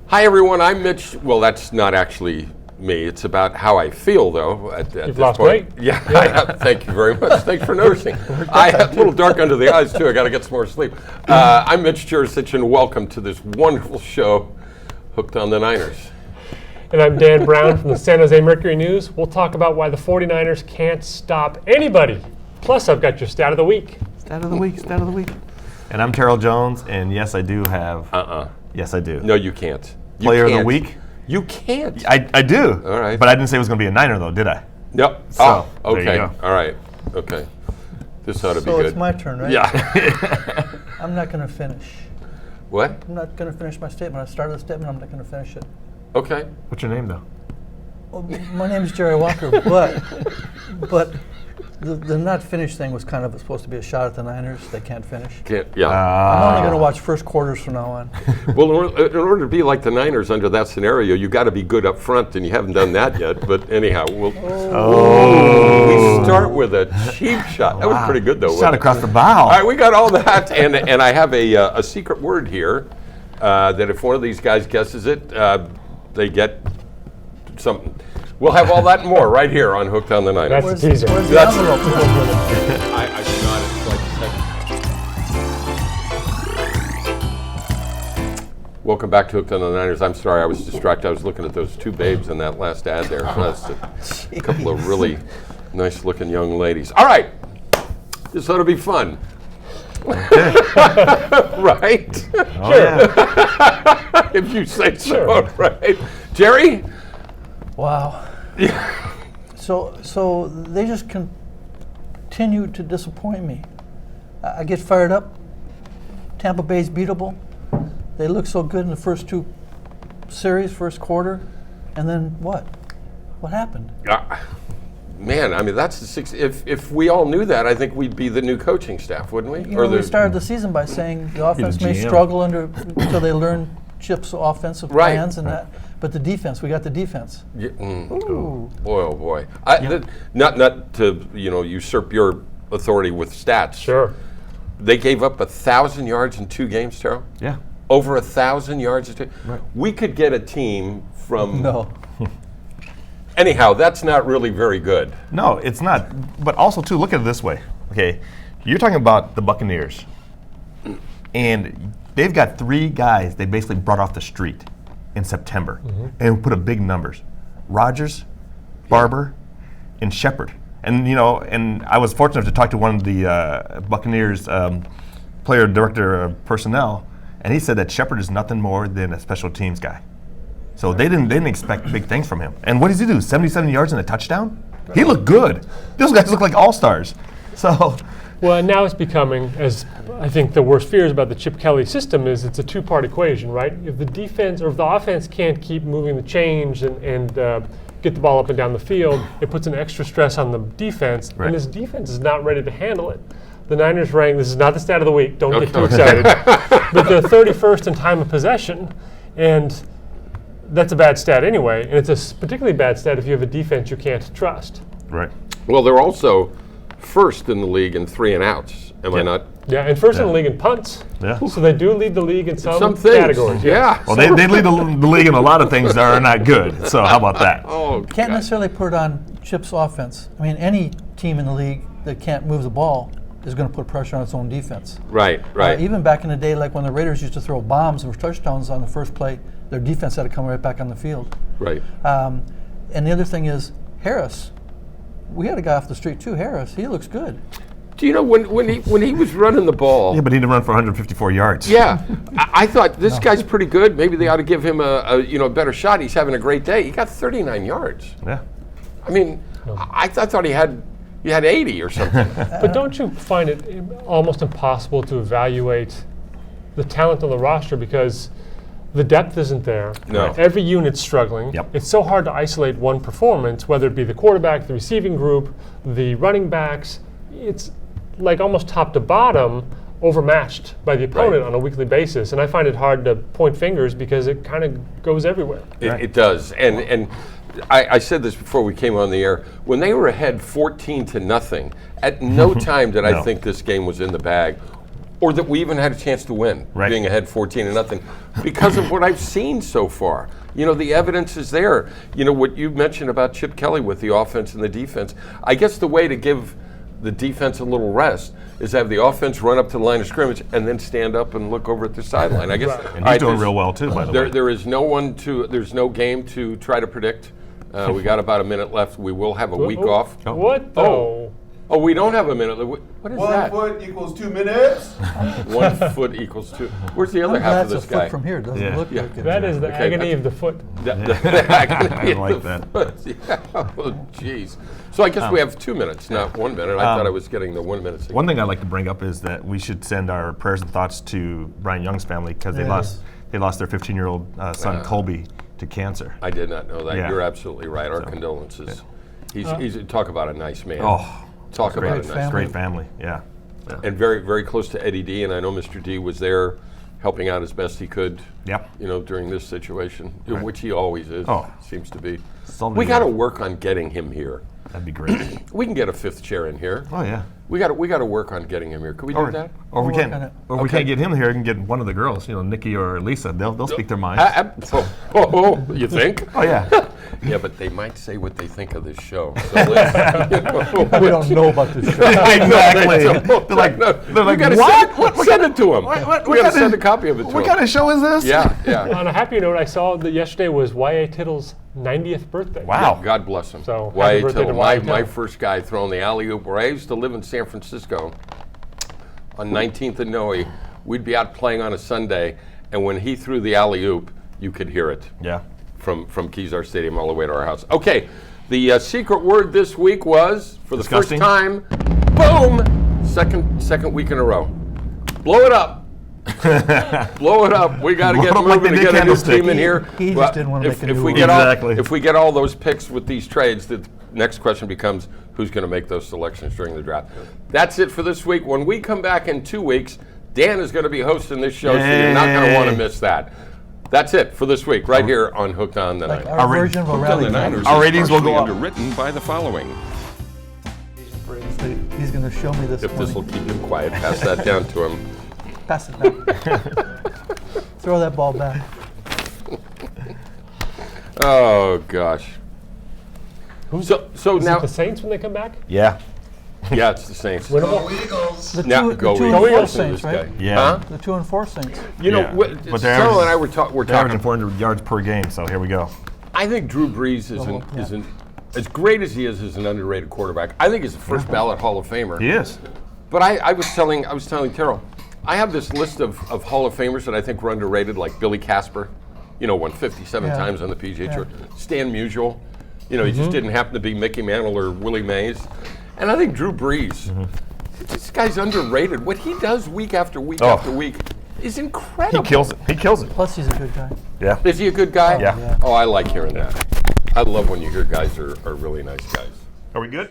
Hi, everyone. I'm Mitch. Well, that's not actually me. It's about how I feel, though. At You've this lost point. weight. Yeah, I have. Thank you very much. Thanks for noticing. I have a little dark under the eyes, too. I got to get some more sleep. I'm Mitch Jurisich, and welcome to this wonderful show, Hooked on the Niners. And I'm Dan Brown from the San Jose Mercury News. We'll talk about why the 49ers can't stop anybody. Plus, I've got your stat of the week. Stat of the week. And I'm Terrell Jones, and yes, I do have. Yes, I do. No, you can't. Player of the week? You can't. I do. All right. But I didn't say it was going to be a Niner, though, did I? Yep. So, there you okay. go. All right. Okay. This ought to be So good. it's my turn, right? Yeah. I'm not going to finish. What? I'm not going to finish my statement. I started the statement. I'm not going to finish it. Okay. What's your name, though? Well, my name is Jerry Walker, but the not finished thing was kind of supposed to be a shot at the Niners. They can't finish. Yeah. I'm only going to watch first quarters from now on. Well, in order to be like the Niners under that scenario, you got to be good up front, and you haven't done that yet. But anyhow, we start with a cheap shot. That was pretty good, though. Shot wasn't it? across the bow. All right, we got all that, and I have a secret word here that if one of these guys guesses it, they get something. We'll have all that and more right here on Hooked on the Niners. That's a teaser. Where's the That's- envelope to go with it? I do not. It's like a second. Welcome back to Hooked on the Niners. I'm sorry, I was distracted. I was looking at those two babes in that last ad there. That's a couple of really nice-looking young ladies. All right, this ought to be fun. Right? Oh, yeah. If you say so, Sure. right? Jerry? Wow. So they just continue to disappoint me. I get fired up. Tampa Bay's beatable. They look so good in the first two series, first quarter, and then what? What happened? Man, I mean, that's the six. If we all knew that, I think we'd be the new coaching staff, wouldn't we? You know, we started the season by saying the offense may GM. struggle until they learn Chip's offensive Right. plans and that. But the defense, we got the defense. Yeah, Ooh. boy, oh boy. Not to usurp your authority with stats. Sure. They gave up 1,000 yards in 2 games, Terrell. Yeah. Over 1,000 yards. Right. We could get a team from. No. Anyhow, that's not really very good. No, it's not. But also, too, look at it this way. Okay, you're talking about the Buccaneers, and they've got 3 guys they basically brought off the street in September and put up big numbers: Rodgers, Barber, and Shepard. And and I was fortunate to talk to one of the Buccaneers player director of personnel, and he said that Shepard is nothing more than a special teams guy. So they didn't expect big things from him. And what does he do? 77 yards and a touchdown? He looked good. Those guys look like all-stars. So, Well, now it's becoming, as I think the worst fears about the Chip Kelly system is it's a two-part equation, right? If the defense or if the offense can't keep moving the chains and get the ball up and down the field, it puts an extra stress on the defense, Right. and this defense is not ready to handle it. The Niners ranked, this is not the stat of the week, don't get too Okay. excited, but they're 31st in time of possession, and that's a bad stat anyway, and it's a particularly bad stat if you have a defense you can't trust. right. Well, they're also first in the league in 3 and outs. Am I Yeah. not? Yeah, and first in the Yeah. league in punts. Yeah. So they do lead the league in some Some things. categories. Yeah. Well, they lead the league in a lot of things that are not good. So how about that? Oh, Can't God. necessarily put it on Chip's offense. I mean, any team in the league that can't move the ball is going to put pressure on its own defense. Right. Right. Even back in the day, like when the Raiders used to throw bombs and touchdowns on the first play, their defense had to come right back on the field. Right. And the other thing is Harris. We had a guy off the street too, Harris. He looks good. Do you know when he was running the ball? Yeah, but he didn't run for 154 yards. Yeah, I thought this guy's pretty good. Maybe they ought to give him a better shot. He's having a great day. He got 39 yards. Yeah. I mean, I thought he had 80 or something. But don't you find it almost impossible to evaluate the talent on the roster because the depth isn't there? No. Every unit's struggling. Yep. It's so hard to isolate one performance, whether it be the quarterback, the receiving group, the running backs. It's like almost top to bottom overmatched by the opponent on a weekly basis. And I find it hard to point fingers because it kind of goes everywhere. It does. And I said this before we came on the air. When they were ahead 14-0, at no time did I No. think this game was in the bag. or that we even had a chance to win, Right. being ahead 14-0, because of what I've seen so far. You know, the evidence is there. You know, what you mentioned about Chip Kelly with the offense and the defense. I guess the way to give the defense a little rest is have the offense run up to the line of scrimmage and then stand up and look over at the sideline. I guess. Right. And all he's doing there's- real well too, by the way. There is there's no game to try to predict. We got about a minute left. We will have a week Oh, off. What though? Oh, we don't have a minute. What is 1 that? foot equals 2 minutes. 1 foot equals 2. Where's the other I'm half glad of it's this a foot guy? from here. It doesn't Yeah. look Yeah. like it. That is the Okay, agony that's- of the foot. I like that. Yeah. Oh, jeez. So I guess we have 2 minutes, not 1 minute. I thought I was getting the 1 minute. One thing I'd like to bring up is that we should send our prayers and thoughts to Brian Young's family because they Yes. lost their 15-year-old son Colby to cancer. I did not know that. Yeah. You're absolutely right. Our condolences. He's talk about a nice man. Oh, talk about a great nice family. great family. Yeah. and very, very close to Eddie D. And I know Mr. D was there helping out as best he could. Yep. You know, during this situation, Right. which he always is. Oh. Seems to be. Somebody- We got to work on getting him here. That'd be great. We can get a fifth chair in here. Oh yeah. We got to work on getting him here. Could we do that? Or we We'll can't. work on it. Or if we Okay. can't get him here, we can get one of the girls. You know, Nikki or Lisa. They'll speak their mind. You think? Oh yeah. Yeah, but they might say what they think of this show. So let's, you know. We don't know about this show. Exactly. They're like, they're like, you gotta what? Send it to them. What We got to kind send a of- copy of it to What them. kind of show is this? Yeah, yeah. On a happier note, I saw that yesterday was Y.A. Tittle's 90th birthday. Wow. God bless him. So, Why happy birthday Tittle, to my Y.A. Tittle. first guy throwing the alley-oop where I used to live in San Francisco on 19th and Noe. We'd be out playing on a Sunday, and when he threw the alley-oop, you could hear it Yeah. from Kezar Stadium all the way to our house. Okay, the secret word this week was, for the Disgusting. first time, boom, second week in a row. Blow it up. Blow it up. We got to Blow get it up like moving they to did get a new Candlestick. team in here. He Well, just didn't want to if, make a if new we one. get Exactly. if we get all those picks with these trades, the next question becomes who's going to make those selections during the draft. That's it for this week. When we come back in 2 weeks, Dan is going to be hosting this show, so you're not going to want to Yay. miss that. That's it for this week, right here on Hooked on the Like Niners. our ra- version of a Hooked on rally the call. Niners Our is ratings will partially go up. underwritten by the following. He's going to show me this If this will morning. keep him quiet, pass that down to him. Pass it back. Throw that ball back. Oh gosh. So Is now, it the Saints when they come back? Yeah. yeah, it's the Saints. Winnable? The Now two, go the two Eagles. and four Listen to Saints, this right? guy. Yeah. Huh? The 2 and 4 Saints. You know, Yeah. Sarah But they're and I averaging- we're They're averaging talking. 400 yards per game. So here we go. I think Drew Brees isn't as great as he is as an underrated quarterback. I think he's a first ballot Hall of Famer. He is. But I was telling Terrell, I have this list of Hall of Famers that I think were underrated, like Billy Casper, you know, won 57 Yeah. times on the PGA Yeah. Tour. Stan Musial, you know, he just didn't happen to be Mickey Mantle or Willie Mays. And I think Drew Brees, this guy's underrated. What he does week after week Oh. after week is incredible. He kills it. He kills it. Plus, he's a good guy. Yeah. Is he a good guy? Yeah. Yeah. Oh, I like hearing that. I love when you hear guys are really nice guys. Are we good?